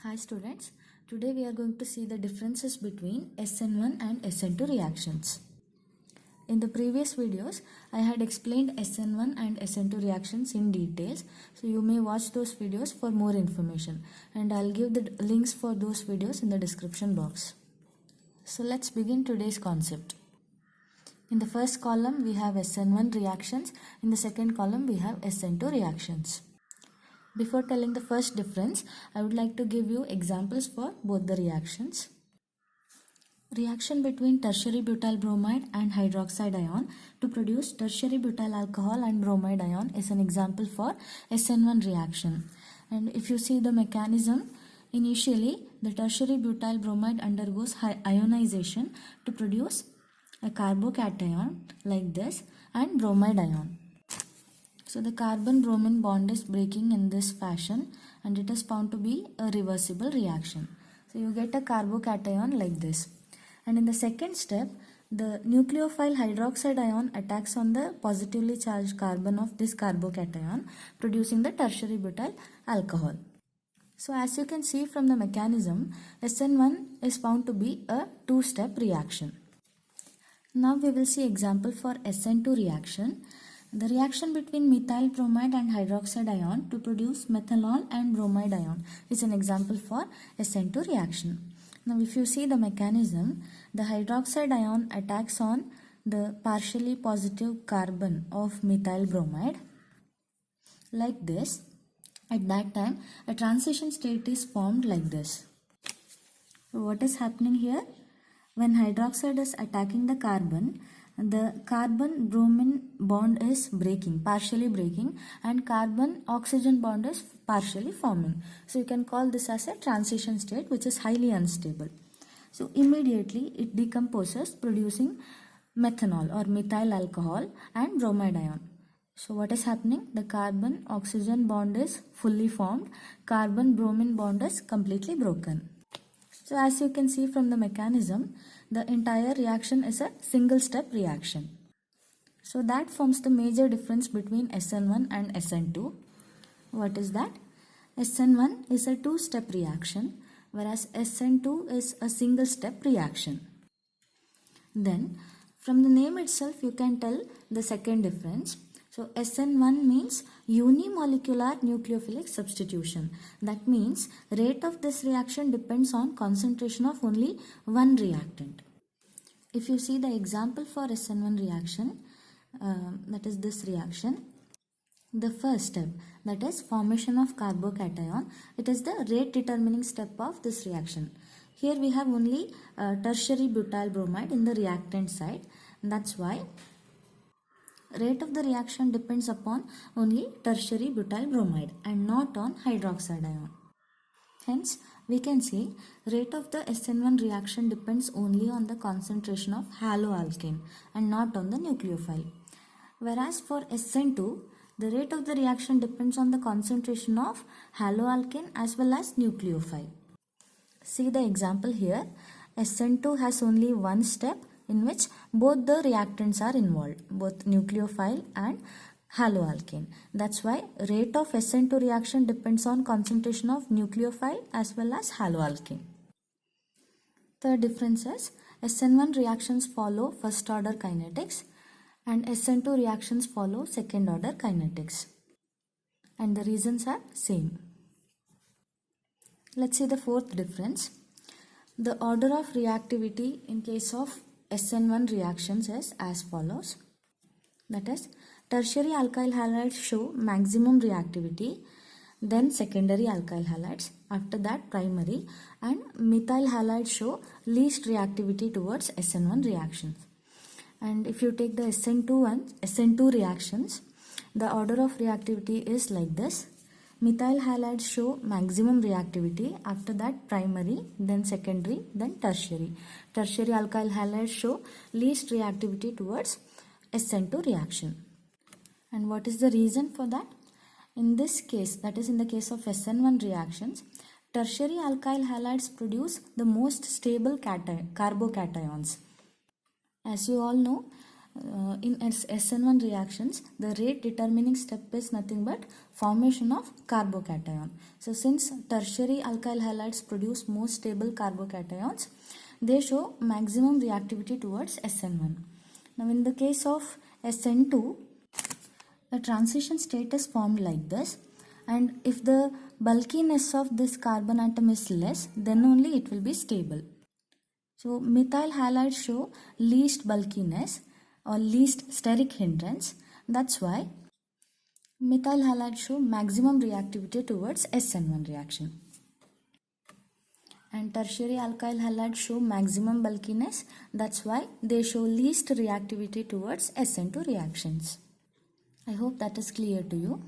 Hi students, today we are going to see the differences between SN1 and SN2 reactions. In the previous videos, I had explained SN1 and SN2 reactions in details, so you may watch those videos for more information, and I'll give the links for those videos in the description box. So let's begin today's concept. In the first column we have SN1 reactions, in the second column we have SN2 reactions. Before telling the first difference, I would like to give you examples for both the reactions. Reaction between tertiary butyl bromide and hydroxide ion to produce tertiary butyl alcohol and bromide ion is an example for SN1 reaction. And if you see the mechanism, initially the tertiary butyl bromide undergoes ionization to produce a carbocation like this and bromide ion. So the carbon-bromine bond is breaking in this fashion and it is found to be a reversible reaction. So you get a carbocation like this. And in the second step, the nucleophile hydroxide ion attacks on the positively charged carbon of this carbocation, producing the tertiary butyl alcohol. So as you can see from the mechanism, SN1 is found to be a two-step reaction. Now we will see example for SN2 reaction. The reaction between methyl bromide and hydroxide ion to produce methanol and bromide ion is an example for SN2 reaction. Now if you see the mechanism, the hydroxide ion attacks on the partially positive carbon of methyl bromide like this. At that time, a transition state is formed like this. So what is happening here? When hydroxide is attacking the carbon-bromine bond is breaking, partially breaking, and carbon-oxygen bond is partially forming. So you can call this as a transition state which is highly unstable. So immediately it decomposes producing methanol or methyl alcohol and bromide ion. So what is happening? The carbon-oxygen bond is fully formed, carbon-bromine bond is completely broken. So as you can see from the mechanism, the entire reaction is a single step reaction. So that forms the major difference between SN1 and SN2. What is that? SN1 is a two-step reaction, whereas SN2 is a single step reaction. Then from the name itself you can tell the second difference. So SN1 means unimolecular nucleophilic substitution. That means rate of this reaction depends on concentration of only one reactant. If you see the example for SN1 reaction, that is this reaction, the first step, that is formation of carbocation, it is the rate determining step of this reaction. Here we have only tertiary butyl bromide in the reactant side. That's why rate of the reaction depends upon only tertiary butyl bromide and not on hydroxide ion. Hence, we can say rate of the SN1 reaction depends only on the concentration of haloalkane and not on the nucleophile. Whereas for SN2, the rate of the reaction depends on the concentration of haloalkane as well as nucleophile. See the example here. SN2 has only one step in which both the reactants are involved, both nucleophile and haloalkane. That's why rate of SN2 reaction depends on concentration of nucleophile as well as haloalkane. Third difference is SN1 reactions follow first order kinetics and SN2 reactions follow second order kinetics. And the reasons are same. Let's see the fourth difference. The order of reactivity in case of SN1 reactions is as follows. That is, tertiary alkyl halides show maximum reactivity, then secondary alkyl halides, after that primary, and methyl halides show least reactivity towards SN1 reactions. And if you take the SN2 reactions, the order of reactivity is like this. Methyl halides show maximum reactivity, after that primary, then secondary, then tertiary. Tertiary alkyl halides show least reactivity towards SN2 reaction. And what is the reason for that? In this case, that is in the case of SN1 reactions, tertiary alkyl halides produce the most stable carbocations. As you all know, In SN1 reactions, the rate determining step is nothing but formation of carbocation. So since tertiary alkyl halides produce more stable carbocations, they show maximum reactivity towards SN1. Now in the case of SN2, a transition state is formed like this, and if the bulkiness of this carbon atom is less, then only it will be stable. So methyl halides show least bulkiness or least steric hindrance. That's why methyl halides show maximum reactivity towards SN1 reaction. And tertiary alkyl halides show maximum bulkiness. That's why they show least reactivity towards SN2 reactions. I hope that is clear to you.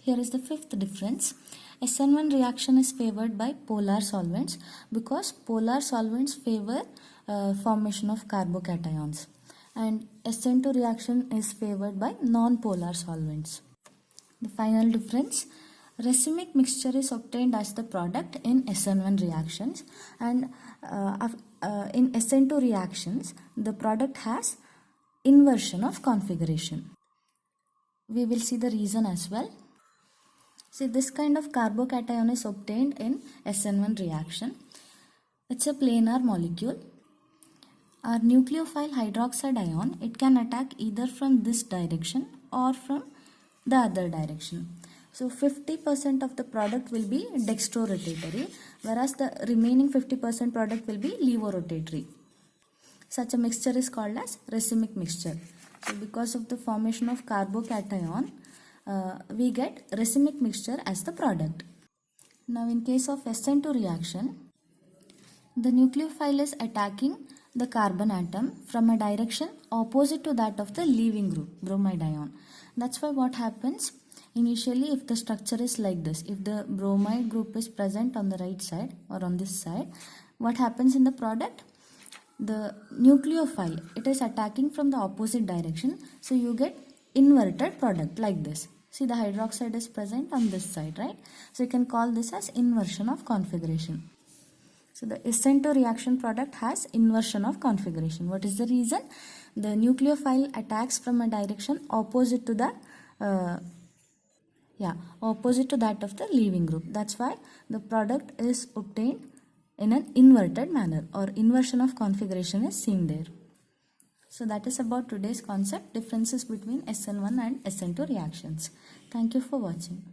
Here is the fifth difference. SN1 reaction is favored by polar solvents because polar solvents favor formation of carbocations, and SN2 reaction is favored by non-polar solvents. The final difference, racemic mixture is obtained as the product in SN1 reactions, and in SN2 reactions the product has inversion of configuration. We will see the reason as well. See, this kind of carbocation is obtained in SN1 reaction. It's a planar molecule. Our nucleophile hydroxide ion, it can attack either from this direction or from the other direction. So 50% of the product will be dextrorotatory, whereas the remaining 50% product will be levorotatory. Such a mixture is called as racemic mixture. So because of the formation of carbocation, we get racemic mixture as the product. Now in case of SN2 reaction, the nucleophile is attacking the carbon atom from a direction opposite to that of the leaving group, bromide ion. That's why what happens, initially if the structure is like this, if the bromide group is present on the right side or on this side, what happens in the product? The nucleophile, it is attacking from the opposite direction, so you get inverted product like this. See, the hydroxide is present on this side, right? So you can call this as inversion of configuration. So the SN2 reaction product has inversion of configuration. What is the reason? The nucleophile attacks from a direction opposite to the opposite to that of the leaving group. That's why the product is obtained in an inverted manner, or inversion of configuration is seen there. So that is about today's concept, differences between SN1 and SN2 reactions. Thank you for watching.